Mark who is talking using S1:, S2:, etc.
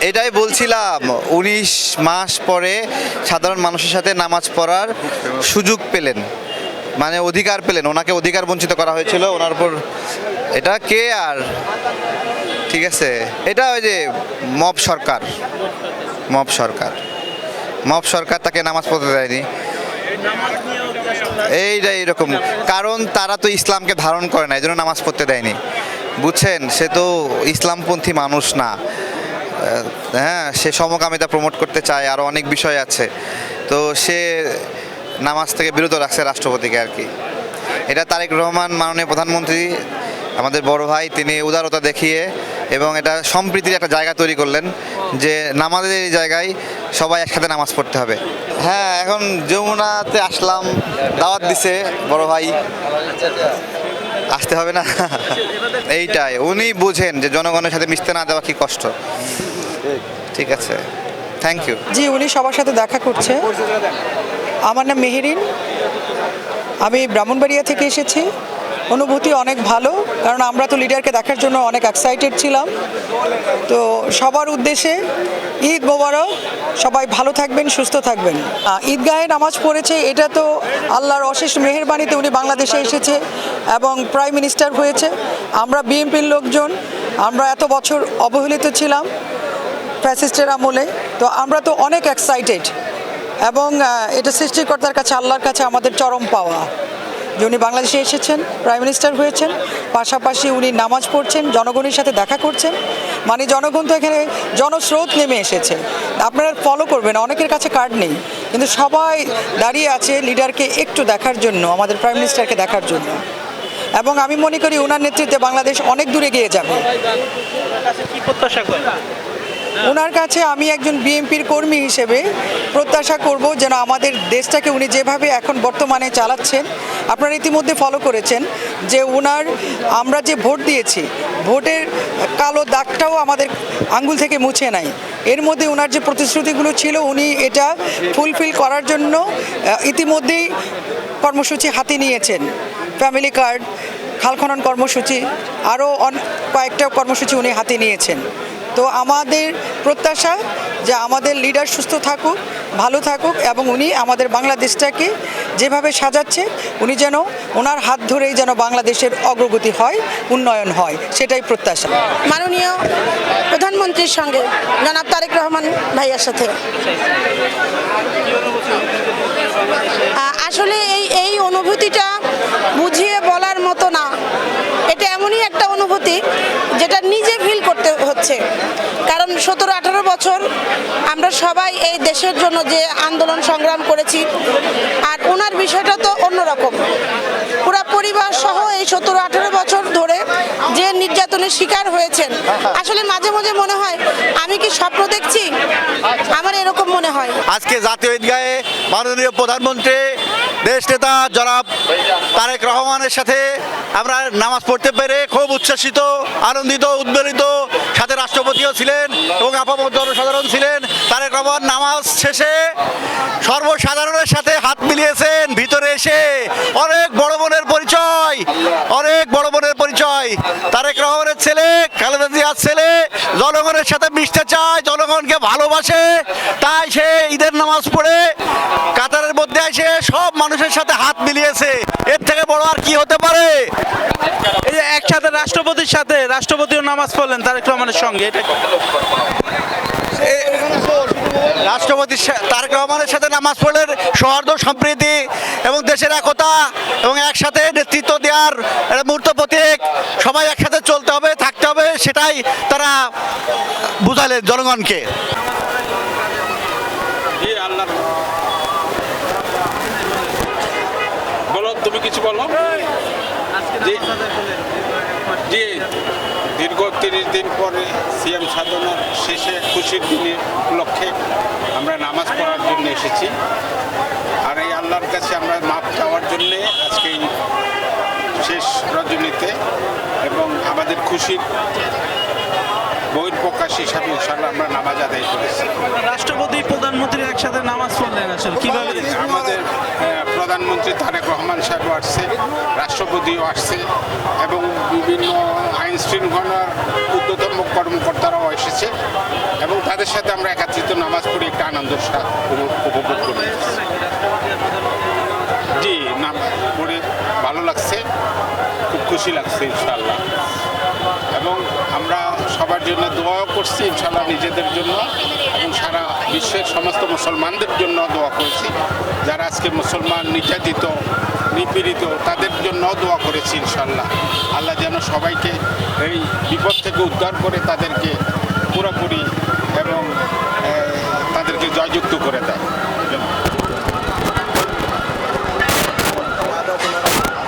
S1: এটাই বলছিলাম, ১৯ মাস পরে সাধারণ মানুষের সাথে নামাজ পড়ার সুযোগ পেলেন, মানে অধিকার পেলেন। ওনাকে অধিকার বঞ্চিত করা হয়েছিল ওনার উপর। এটা কে আর, ঠিক আছে, এটা ওই যে মব সরকার, মব সরকার, মব সরকার তাকে নামাজ পড়তে দেয়নি। এইটা এইরকম, কারণ তারা তো ইসলামকে ধারণ করে না, এই জন্য নামাজ পড়তে দেয়নি, বুঝছেন? সে তো ইসলামপন্থী মানুষ না। হ্যাঁ, সে সমকামিতা প্রমোট করতে চায়, আরও অনেক বিষয় আছে। তো সে নামাজ থেকে বিরত রাখছে রাষ্ট্রপতিকে আর কি। এটা তারেক রহমান মাননীয় প্রধানমন্ত্রী, আমাদের বড় ভাই, তিনি উদারতা দেখিয়ে এবং এটা সম্প্রীতির একটা জায়গা তৈরি করলেন যে নামাজের এই জায়গায় সবাই একসাথে নামাজ পড়তে হবে। হ্যাঁ, এখন যমুনাতে আসলাম, দাওয়াত দিছে বড় ভাই, আসতে হবে না? এইটাই, উনি বুঝেন যে জনগণের সাথে মিশতে না দেওয়া কি কষ্ট। ঠিক আছে, থ্যাংক ইউ।
S2: জি, উনি সবার সাথে দেখা করছে। আমার নাম মেহেরিন, আমি ব্রাহ্মণবাড়িয়া থেকে এসেছি। অনুভূতি অনেক ভালো, কারণ আমরা তো লিডারকে দেখার জন্য অনেক এক্সাইটেড ছিলাম। তো সবার উদ্দেশ্যে ঈদ মোবারক, সবাই ভালো থাকবেন, সুস্থ থাকবেন। ঈদগাহে নামাজ পড়েছে, এটা তো আল্লাহর অশেষ মেহেরবানিতে উনি বাংলাদেশে এসেছে এবং প্রাইম মিনিস্টার হয়েছে। আমরা বিএনপির লোকজন, আমরা এত বছর অবহেলিত ছিলাম ফ্যাসিস্টের আমলে, তো আমরা তো অনেক এক্সাইটেড এবং এটা সৃষ্টিকর্তার কাছে, আল্লাহর কাছে আমাদের চরম পাওয়া যে উনি বাংলাদেশে এসেছেন, প্রাইম মিনিস্টার হয়েছেন, পাশাপাশি উনি নামাজ পড়ছেন, জনগণের সাথে দেখা করছেন। মানে জনগণ তো এখানে জনস্রোত নেমে এসেছে, আপনারা ফলো করবেন। অনেকের কাছে কার্ড নেই, কিন্তু সবাই দাঁড়িয়ে আছে লিডারকে একটু দেখার জন্য, আমাদের প্রাইম মিনিস্টারকে দেখার জন্য। এবং আমি মনে করি ওনার নেতৃত্বে বাংলাদেশ অনেক দূরে এগিয়ে যাবে। ওনার কাছে আমি একজন বিএনপির কর্মী হিসেবে প্রত্যাশা করব যেন আমাদের দেশটাকে উনি যেভাবে এখন বর্তমানে চালাচ্ছেন, আপনারা ইতিমধ্যে ফলো করেছেন যে আমরা যে ভোট দিয়েছি, ভোটের কালো দাগটাও আমাদের আঙ্গুল থেকে মুছে নাই। এর মধ্যে ওনার যে প্রতিশ্রুতিগুলো ছিল, উনি এটা ফুলফিল করার জন্য ইতিমধ্যেই কর্মসূচি হাতে নিয়েছেন। ফ্যামিলি কার্ড, খাল খনন কর্মসূচি, আরও কয়েকটা কর্মসূচি উনি হাতে নিয়েছেন। তো আমাদের প্রত্যাশা যে আমাদের লিডার সুস্থ থাকুক, ভালো থাকুক এবং উনি আমাদের বাংলাদেশটাকে যেভাবে সাজাচ্ছে, উনি যেন ওনার হাত ধরেই যেন বাংলাদেশের অগ্রগতি হয়, উন্নয়ন হয়, সেটাই প্রত্যাশা।
S3: মাননীয় প্রধানমন্ত্রীর সঙ্গে জনাব তারেক রহমান ভাইয়ার সাথে আসলে এই অনুভূতিটা বুঝিয়ে বলার মতো না। এটা এমনই একটা অনুভূতি যেটা নিজে ফিল করতে হচ্ছে, কারণ 17-18 বছর আমরা সবাই এই দেশের জন্য যে আন্দোলন সংগ্রাম করেছি, আর ওনার বিষয়টা তো অন্যরকম। পুরা পরিবার সহ এই 17-18 বছর ধরে যে নির্যাতনের শিকার হয়েছেন, আসলে মাঝে মাঝে মনে হয় আমি কি স্বপ্ন দেখছি, আমার এরকম মনে হয়।
S1: আজকে জাতীয় ঈদগাহে মাননীয় প্রধানমন্ত্রী দেশ নেতা জনাব তারেক রহমানের সাথে আমরা নামাজ পড়তে পেরে খুব উচ্ছ্বসিত, আনন্দিত, উদ্বেলিত। সাথে রাষ্ট্রপতিও ছিলেন এবং আপামর জনসাধারণ ছিলেন। তারেক রহমান নামাজ শেষে সর্বসাধারণের সাথে হাত মিলিয়েছেন। ভিতরে এসে অনেক বড় বোনের পরিচয়, অনেক বড় বোনের পরিচয়। তারেক রহমানের ছেলে, খালেদা জিয়ার ছেলে জনগণের সাথে মিশতে চায়, জনগণকে ভালোবাসে, তাই সে ঈদের নামাজ পড়ে কাতারের মধ্যে এসে সব মানুষের সাথে হাত মিলিয়েছে। এর থেকে বড় আর কি হতে পারে?
S4: এই যে একসাথে রাষ্ট্রপতির সাথে রাষ্ট্রপতিও নামাজ পড়লেন তারেক রহমানের সঙ্গে, এটা
S1: রাষ্ট্রপতি তারেক রহমানের সাথে নামাজ পড়লেন সৌহার্দ্য, সম্প্রীতি এবং দেশের একতা এবং একসাথে নেতৃত্ব দেওয়ার একটা মূর্ত প্রতীক। সবাই একসাথে চলতে হবে, থাকতে হবে, সেটাই তারা বুঝালেন জনগণকে।
S5: বলো, তুমি কিছু বলো। জি, দীর্ঘ 30 দিন পরে সিএম সাধনার শেষে খুশির দিনের লক্ষ্যে আমরা নামাজ পড়ার জন্য এসেছি। আর এই আল্লাহর কাছে আমরা মাপ চাওয়ার জন্যে আজকে এই শেষ রজনীতে এবং আমাদের খুশির বহিঃপ্রকাশ হিসাবে ইনশাআল্লাহ আমরা নামাজ আদায় করেছি।
S4: রাষ্ট্রপতি প্রধানমন্ত্রী একসাথে নামাজ পড়লেন, আসলে কিভাবে
S5: আমাদের প্রধানমন্ত্রী তারেক রহমান সাহেব আসছে, রাষ্ট্রপতিও আসছে এবং বিভিন্ন আইন শৃঙ্খলার ঊর্ধ্বতন কর্মকর্তারাও এসেছে এবং তাদের সাথে আমরা একত্রিত নামাজ পড়ে একটা আনন্দ উপভোগ করি। জি, নামাজ পড়ে ভালো লাগছে, খুব খুশি লাগছে ইনশাআল্লাহ। এবং আমরা সবার জন্য দোয়াও করছি ইনশাআল্লাহ, নিজেদের জন্য এবং সারা বিশ্বের সমস্ত মুসলমানদের জন্য দোয়া করেছি। যারা আজকে মুসলমান নির্যাতিত নিপীড়িত তাদের জন্য দোয়া করেছি ইনশাআল্লাহ। আল্লাহ যেন সবাইকে এই বিপদ থেকে উদ্ধার করে তাদেরকে পুরোপুরি এবং তাদেরকে জয়যুক্ত করে দেয়।